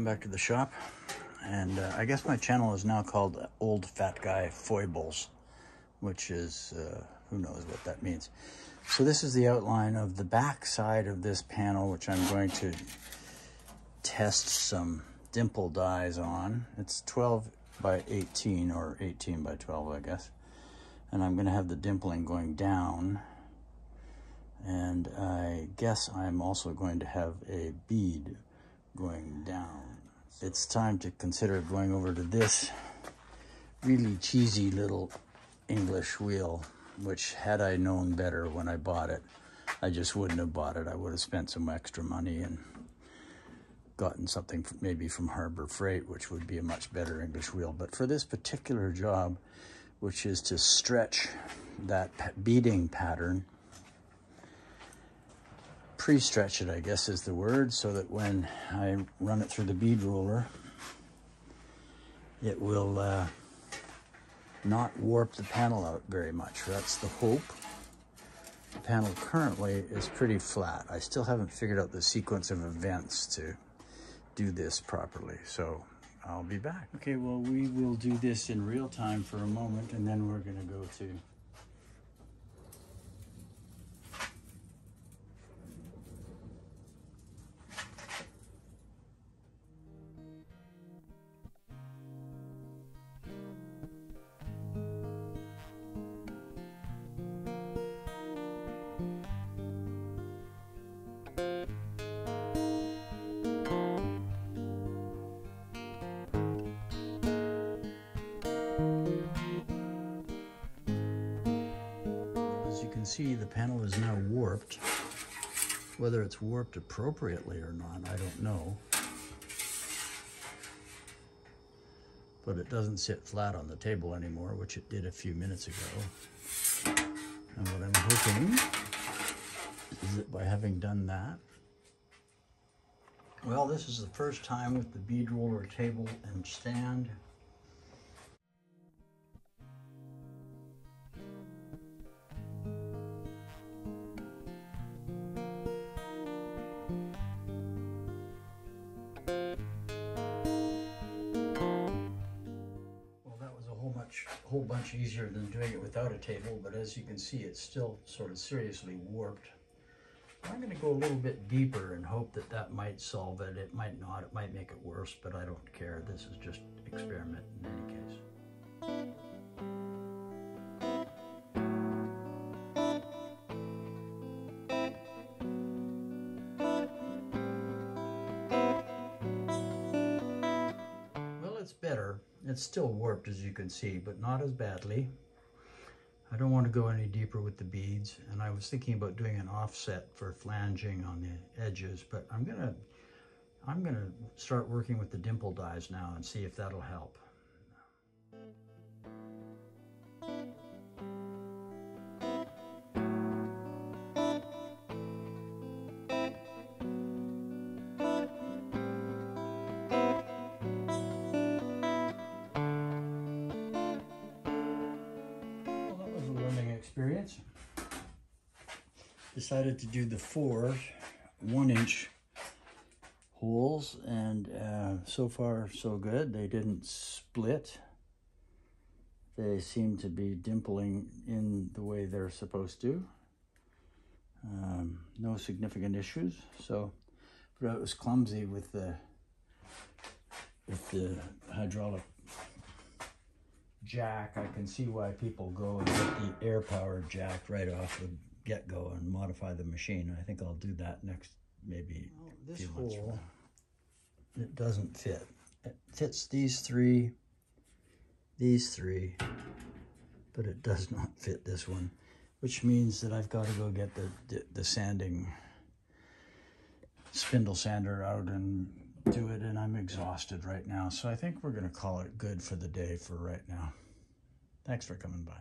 back to the shop, and I guess my channel is now called Old Fat Guy Foibles, which is, who knows what that means. So this is the outline of the back side of this panel, which I'm going to test some Dimple dies on. It's 12 by 18 or 18 by 12, I guess. And I'm going to have the dimpling going down. And I guess I'm also going to have a bead going down. It's time to consider going over to this really cheesy little English wheel, which had I known better when I bought it, I just wouldn't have bought it. I would have spent some extra money and gotten something maybe from Harbor Freight, which would be a much better English wheel. But for this particular job, which is to stretch that beading pattern, pre-stretch it, I guess is the word, so that when I run it through the bead roller, it will not warp the panel out very much. That's the hope. The panel currently is pretty flat. I still haven't figured out the sequence of events to do this properly, so I'll be back. Okay, well, we will do this in real time for a moment, and then we're gonna go to see the panel is now warped. Whether it's warped appropriately or not, I don't know. But it doesn't sit flat on the table anymore, which it did a few minutes ago. And what I'm hoping is that by having done that, well, this is the first time with the bead roller table and stand. Whole bunch easier than doing it without a table, but as you can see, it's still sort of seriously warped. I'm going to go a little bit deeper and hope that that might solve it. It might not. It might make it worse, but I don't care. This is just experiment in any case. Better. It's still warped, as you can see, but not as badly. I don't want to go any deeper with the beads, and I was thinking about doing an offset for flanging on the edges, but I'm gonna start working with the dimple dies now and see if that'll help. Experience. Decided to do the 4 1-inch holes, and so far so good. They didn't split. They seem to be dimpling in the way they're supposed to. No significant issues. So, but I was clumsy with the hydraulic jack. I can see why people go and get the air-powered jack right off the get-go and modify the machine. I think I'll do that next, maybe a few months from now. It doesn't fit. It fits these three, but it does not fit this one, which means that I've got to go get the sanding spindle sander out and do it, and I'm exhausted right now. So I think we're going to call it good for the day for right now. Thanks for coming by.